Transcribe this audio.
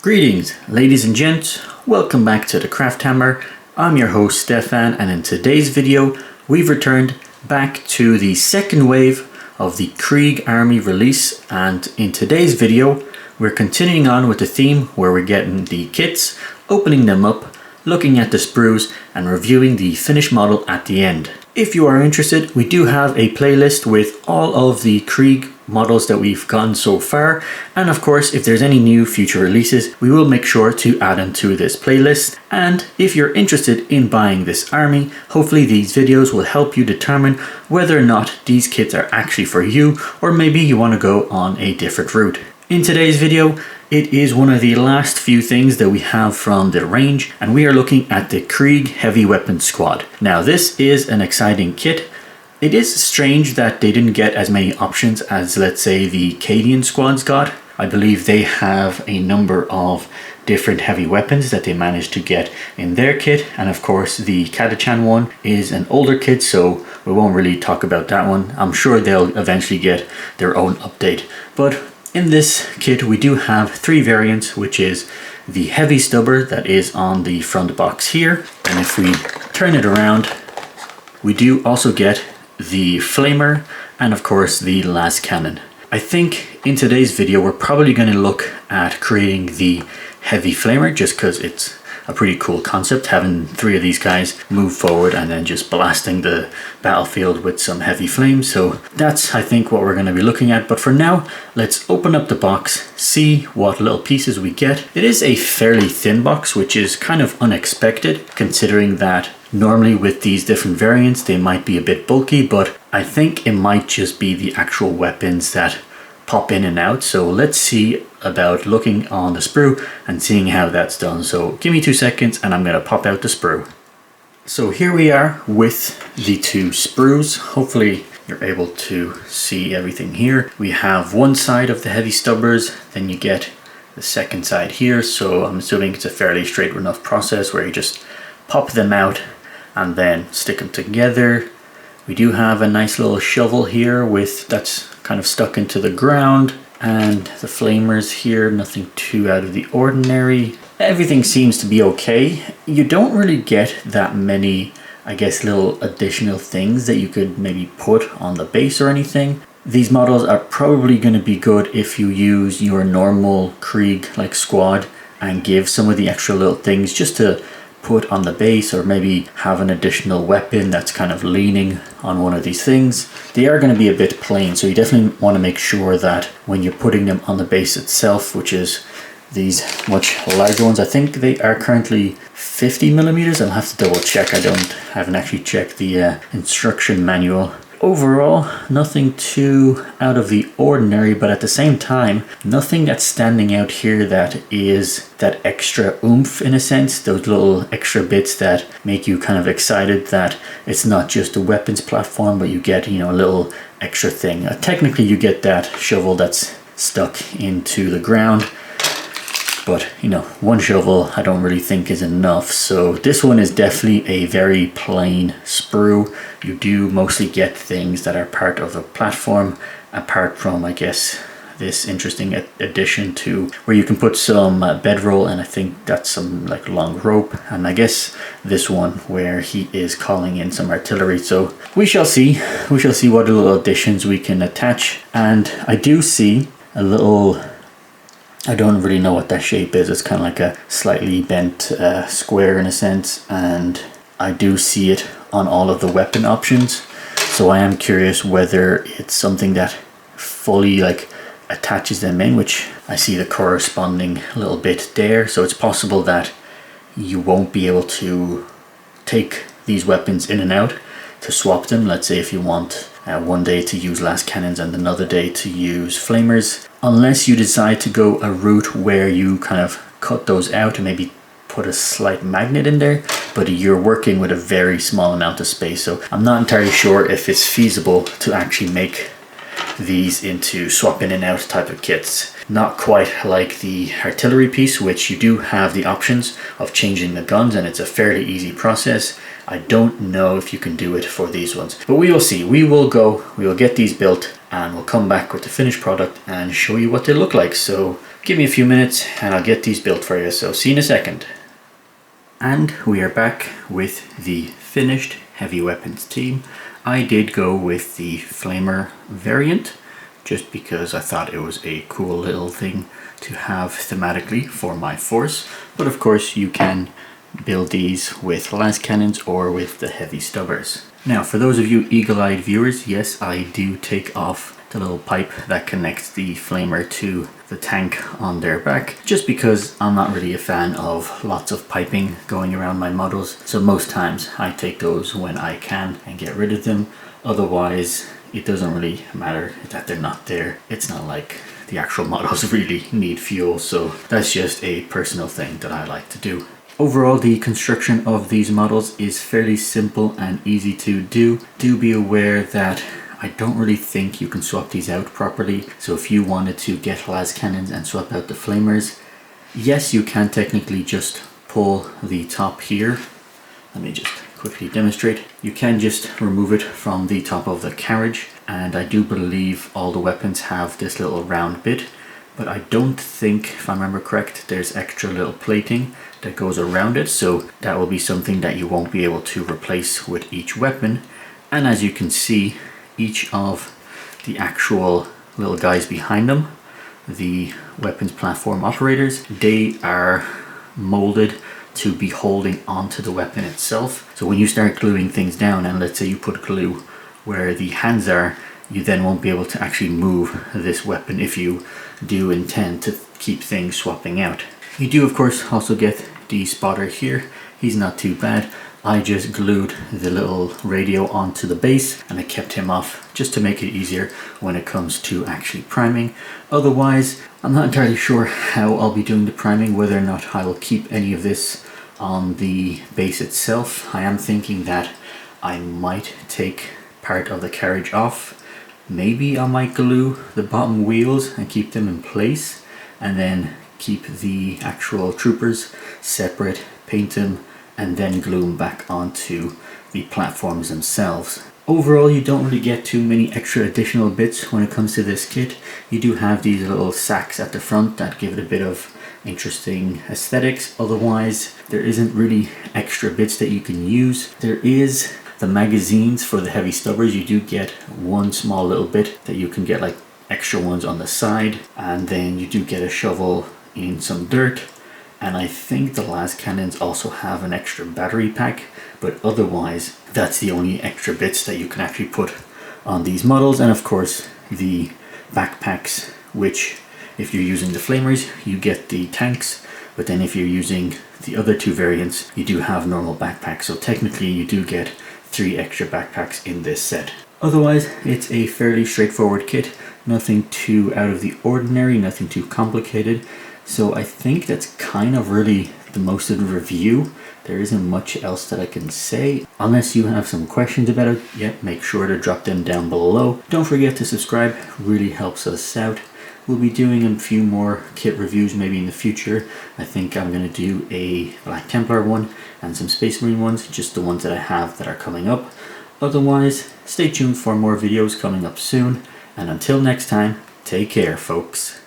Greetings, ladies and gents. Welcome back to the Craft Hammer. I'm your host Stefan, and in today's video we've returned back to the second wave of the Krieg army release, and in today's video we're continuing on with the theme where we're getting the kits, opening them up, looking at the sprues and reviewing the finished model at the end. If you are interested, we do have a playlist with all of the Krieg models that we've gotten so far, and of course if there's any new future releases we will make sure to add them to this playlist. And if you're interested in buying this army, hopefully these videos will help you determine whether or not these kits are actually for you, or maybe you want to go on a different route. In today's video, it is one of the last few things that we have from the range, and we are looking at the Krieg Heavy Weapons Squad. Now this is an exciting kit. It is strange that they didn't get as many options as, let's say, the Cadian squads got. I believe they have a number of different heavy weapons that they managed to get in their kit, and of course the Katachan one is an older kit, so we won't really talk about that one. I'm sure they'll eventually get their own update. But in this kit we do have three variants, which is the heavy stubber that is on the front box here, and if we turn it around we do also get the flamer and of course the las cannon. I think in today's video we're probably going to look at creating the heavy flamer, just because it's a pretty cool concept, having three of these guys move forward and then just blasting the battlefield with some heavy flames. So that's, I think, what we're going to be looking at. But for now, let's open up the box, see what little pieces we get. It is a fairly thin box, which is kind of unexpected considering that normally with these different variants they might be a bit bulky, but I think it might just be the actual weapons that pop in and out. So let's see about looking on the sprue and seeing how that's done. So give me 2 seconds and I'm going to pop out the sprue. So here we are with the two sprues. Hopefully you're able to see everything here. We have one side of the heavy stubbers, then you get the second side here. So I'm assuming it's a fairly straight enough process where you just pop them out and then stick them together. We do have a nice little shovel here with that's kind of stuck into the ground, and the flamers here, nothing too out of the ordinary. Everything seems to be okay. You don't really get that many, I guess, little additional things that you could maybe put on the base or anything. These models are probably going to be good if you use your normal Krieg like squad and give some of the extra little things just to put on the base, or maybe have an additional weapon that's kind of leaning on one of these things. They are going to be a bit plain, so you definitely want to make sure that when you're putting them on the base itself, which is these much larger ones, I think they are currently 50 millimeters. I'll have to double check. I haven't actually checked the instruction manual. Overall, nothing too out of the ordinary, but at the same time, nothing that's standing out here that is that extra oomph in a sense, those little extra bits that make you kind of excited that it's not just a weapons platform, but you get, you know, a little extra thing. Technically you get that shovel that's stuck into the ground, but you know, one shovel I don't really think is enough. So this one is definitely a very plain sprue. You do mostly get things that are part of the platform, apart from, I guess, this interesting addition to where you can put some bedroll, and I think that's some like long rope, and I guess this one where he is calling in some artillery. So we shall see what little additions we can attach. And I do see a little, I don't really know what that shape is. It's kind of like a slightly bent square in a sense, and I do see it on all of the weapon options. So I am curious whether it's something that fully like attaches them in, which I see the corresponding little bit there. So it's possible that you won't be able to take these weapons in and out to swap them. Let's say if you want one day to use las cannons and another day to use flamers, unless you decide to go a route where you kind of cut those out and maybe put a slight magnet in there, but you're working with a very small amount of space. So I'm not entirely sure if it's feasible to actually make these into swap in and out type of kits. Not quite like the artillery piece, which you do have the options of changing the guns, and it's a fairly easy process. I don't know if you can do it for these ones, but we will see. We will get these built and we'll come back with the finished product and show you what they look like. So Give me a few minutes and I'll get these built for you, so see you in a second. And we are back with the finished heavy weapons team. I did go with the flamer variant just because I thought it was a cool little thing to have thematically for my force, but of course you can build these with las cannons or with the heavy stubbers. Now for those of you eagle-eyed viewers, yes, I do take off the little pipe that connects the flamer to the tank on their back, just because I'm not really a fan of lots of piping going around my models, so most times I take those when I can and get rid of them. Otherwise it doesn't really matter that they're not there. It's not like the actual models really need fuel, so that's just a personal thing that I like to do. Overall, the construction of these models is fairly simple and easy to do. Do be aware that I don't really think you can swap these out properly, so if you wanted to get las cannons and swap out the flamers, yes, you can technically just pull the top here. Let me just quickly demonstrate. You can just remove it from the top of the carriage, and I do believe all the weapons have this little round bit, but I don't think, if I remember correct, there's extra little plating that goes around it, so that will be something that you won't be able to replace with each weapon. And as you can see, each of the actual little guys behind them, the weapons platform operators, they are molded to be holding onto the weapon itself. So when you start gluing things down, and let's say you put glue where the hands are, you then won't be able to actually move this weapon if you do intend to keep things swapping out. You do of course also get the spotter here. He's not too bad. I just glued the little radio onto the base and I kept him off just to make it easier when it comes to actually priming. Otherwise, I'm not entirely sure how I'll be doing the priming, whether or not I will keep any of this on the base itself. I am thinking that I might take part of the carriage off. Maybe I might glue the bottom wheels and keep them in place, and then keep the actual troopers separate, paint them, and then glue them back onto the platforms themselves. Overall, you don't really get too many extra additional bits when it comes to this kit. You do have these little sacks at the front that give it a bit of interesting aesthetics. Otherwise, there isn't really extra bits that you can use. There is the magazines for the heavy stubbers. You do get one small little bit that you can get, like extra ones on the side, and then you do get a shovel in some dirt. And I think the las cannons also have an extra battery pack, but otherwise that's the only extra bits that you can actually put on these models. And of course the backpacks, which if you're using the flamers you get the tanks, but then if you're using the other two variants you do have normal backpacks, so technically you do get 3 extra backpacks in this set. Otherwise it's a fairly straightforward kit, nothing too out of the ordinary, nothing too complicated. So I think that's kind of really the most of the review. There isn't much else that I can say. Unless you have some questions about it, yep, make sure to drop them down below. Don't forget to subscribe, really helps us out. We'll be doing a few more kit reviews maybe in the future. I think I'm going to do a Black Templar one and some Space Marine ones, just the ones that I have that are coming up. Otherwise, stay tuned for more videos coming up soon. And until next time, take care folks.